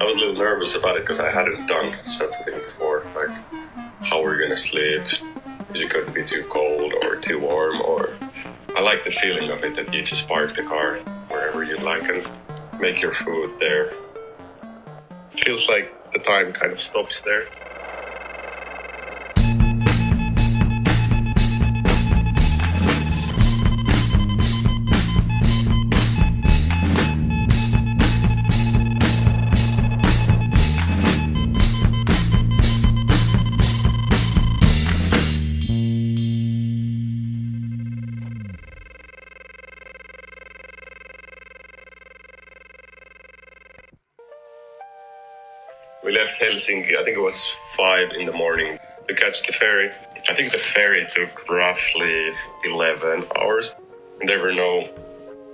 I was a little nervous about it because I hadn't done such a thing before. Like, how we're gonna sleep? Is it going to be too cold or too warm? Or I like the feeling of it that you just park the car wherever you like and make your food there. Feels like the time kind of stops there. We left Helsinki, I think it was 5 in the morning to catch the ferry. I think the ferry took roughly 11 hours. And there were no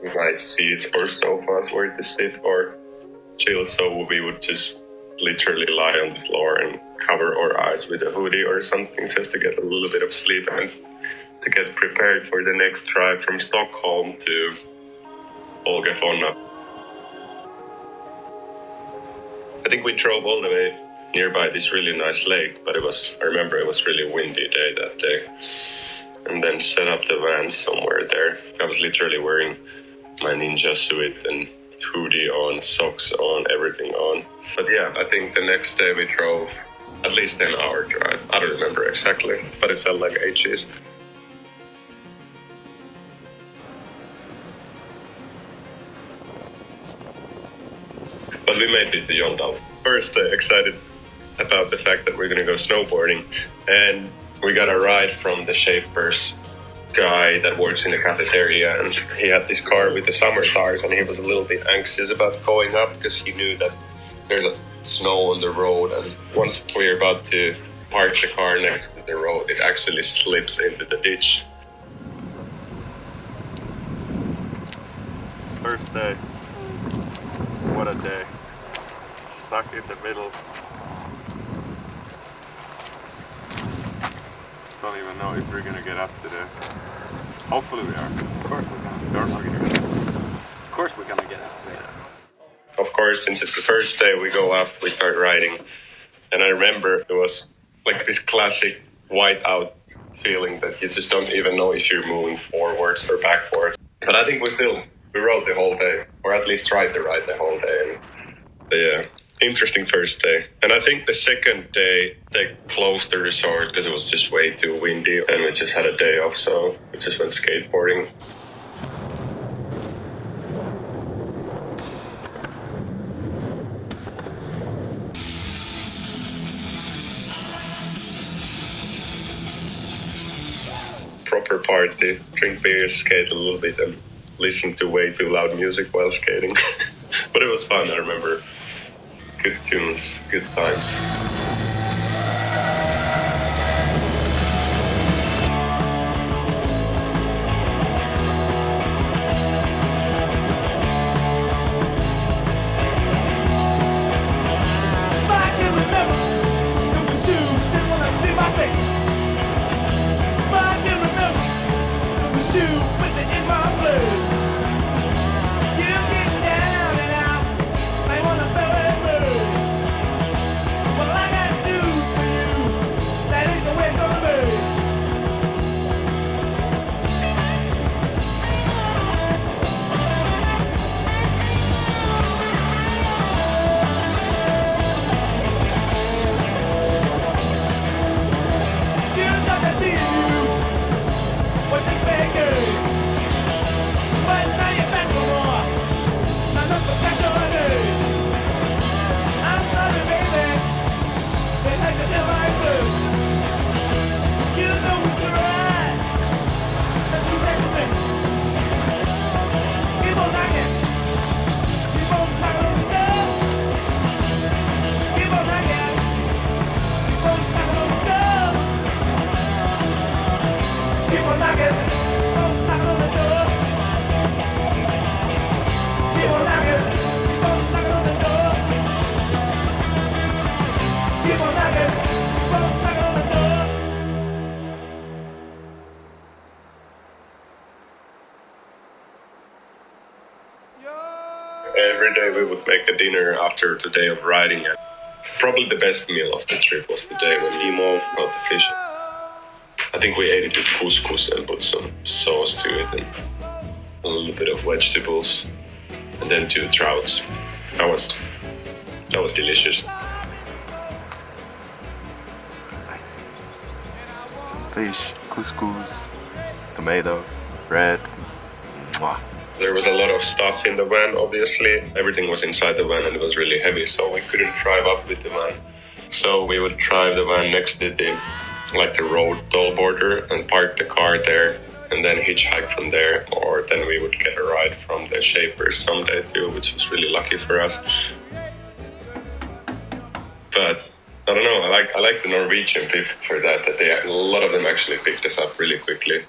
nice seats or sofas where to sit or chill, so we would just literally lie on the floor and cover our eyes with a hoodie or something just to get a little bit of sleep and to get prepared for the next drive from Stockholm to Fonna. I think we drove all the way nearby this really nice lake, but I remember it was really windy day that day. And then set up the van somewhere there. I was literally wearing my ninja suit and hoodie on, socks on, everything on. But yeah, I think the next day we drove at least 10-hour drive. I don't remember exactly, but it felt like ages. But we made it to Jondal. First, excited about the fact that we're going to go snowboarding. And we got a ride from the Shapers guy that works in the cafeteria. And he had this car with the summer tires, and he was a little bit anxious about going up because he knew that there's a snow on the road. And once we're about to park the car next to the road, it actually slips into the ditch. First day. What a day. Stuck in the middle. Don't even know if we're gonna get up today. Hopefully we are. Of course we're gonna. Of course we're gonna get up today. Of course, since it's the first day we go up, we start riding. And I remember it was like this classic whiteout feeling that you just don't even know if you're moving forwards or backwards. But I think we rode the whole day, or at least tried to ride the whole day. And yeah, interesting first day. And I think the second day they closed the resort because it was just way too windy and we just had a day off, so we just went skateboarding. Proper party, drink beer, skate a little bit and listen to way too loud music while skating. But it was fun, I remember. Good tunes, good times. Every day we would make a dinner after the day of riding, and probably the best meal of the trip was the day when Imo caught the fish. I think we ate it with couscous and put some sauce to it and a little bit of vegetables, and then 2 trouts. That was delicious. Fish, couscous, tomato, bread. Mwah. There was a lot of stuff in the van, obviously. Everything was inside the van and it was really heavy, so we couldn't drive up with the van. So we would drive the van next to the road toll border and park the car there and then hitchhike from there, or then we would get a ride from the Shapers someday too, which was really lucky for us. But I don't know, I like the Norwegian people for that a lot of them actually picked us up really quickly.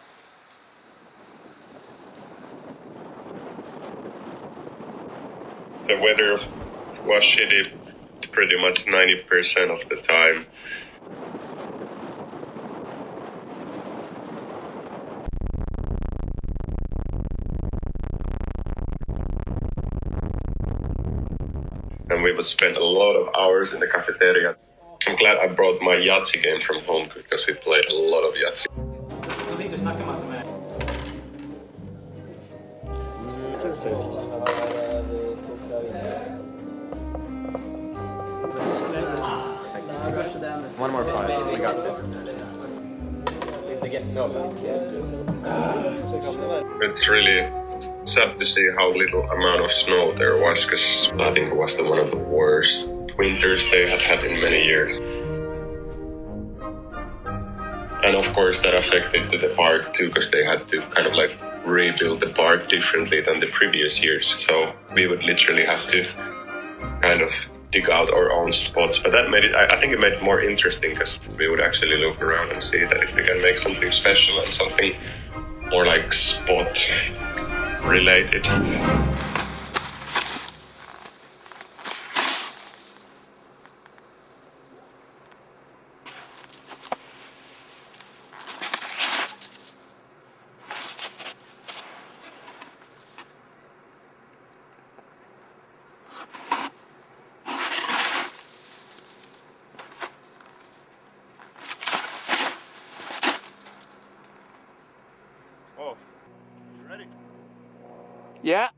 The weather was shitty pretty much 90% of the time. And we would spend a lot of hours in the cafeteria. I'm glad I brought my Yahtzee game from home because we played a lot of Yahtzee. One more 5. We got this. It's really sad to see how little amount of snow there was, because I think it was one of the worst winters they had in many years. And of course that affected the park too, because they had to kind of like rebuild the park differently than the previous years. So we would literally have to kind of dig out our own spots. But that made it, I think it made it more interesting, because we would actually look around and see that if we can make something special and something more like spot related. Oh, you ready? Yeah.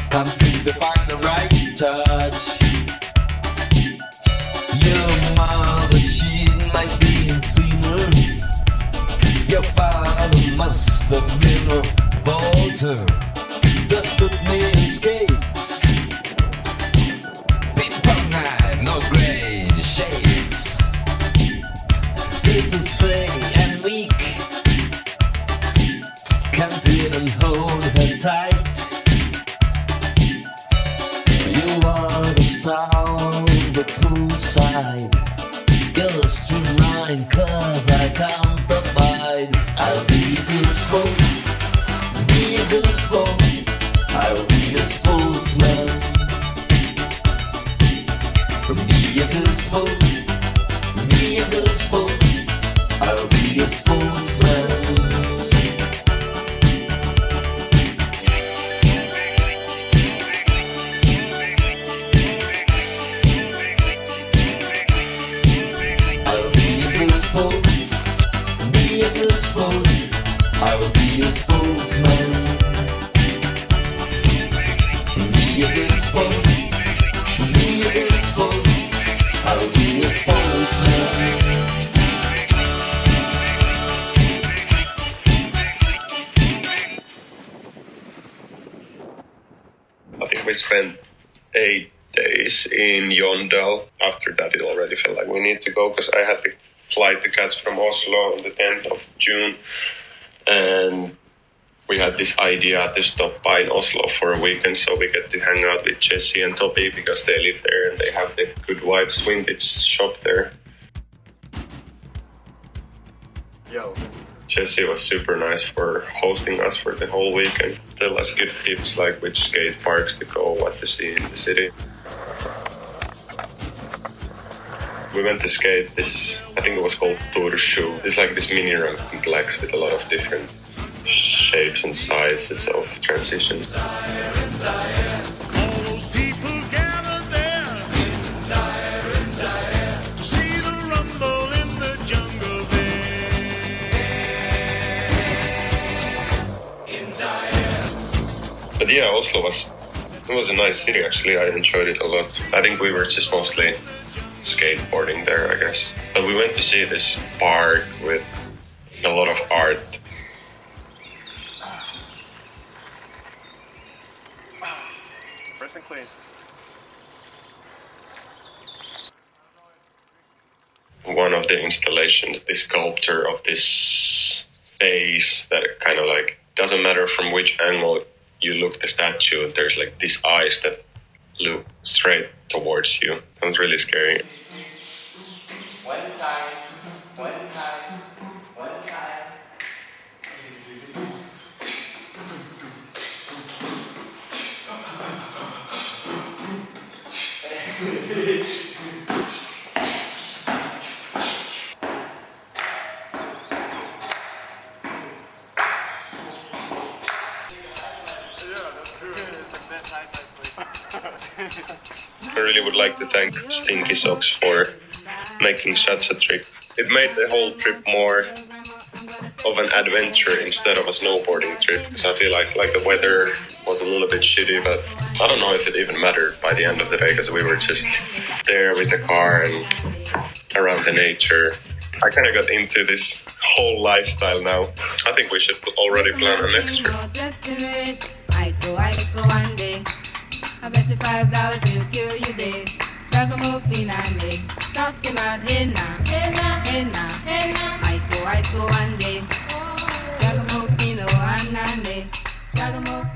Come to the find the right touch. Your mother, she might be in swimmer. Your father must have been a vaulter that put me in skates. Big pong eye, no gray shades. People say I'm weak, can't even hold her tight. You are the star on the poolside. You're streamlined cause I can't abide. I'll be a good sport, be a good sport. I'll be a sportsman. Be a good sport, be a good sport. I'll be a sportsman. Be a good sport, I will be a sportsman. Be a good sport, be a good sport, I will be a spent 8 days in Jondal. After that, it already felt like we need to go because I had to fly to catch from Oslo on the 10th of June. And we had this idea to stop by in Oslo for a weekend so we get to hang out with Jesse and Toby because they live there and they have the Good Vibes vintage shop there. Yo. Jesse was super nice for hosting us for the whole weekend. Tell us good tips like which skate parks to go, what to see in the city. We went to skate this, I think it was called Turshu. It's like this mini ramp complex with a lot of different shapes and sizes of transitions. But yeah, Oslo was a nice city actually. I enjoyed it a lot. I think we were just mostly skateboarding there, I guess. But we went to see this park with a lot of art. Fresh and clean. One of the installations, this sculpture of this face that kind of like doesn't matter from which angle you look the statue, there's like these eyes that look straight towards you. It was really scary. One time. I really would like to thank Stinky Socks for making such a trip. It made the whole trip more of an adventure instead of a snowboarding trip. Because I feel like the weather was a little bit shitty, but I don't know if it even mattered by the end of the day because we were just there with the car and around the nature. I kind of got into this whole lifestyle now. I think we should already plan our next trip. I go one day. I bet you $5 will kill you dead. Struggle move finally. Talking about hey now. I go one day. Struggle move finally. Struggle move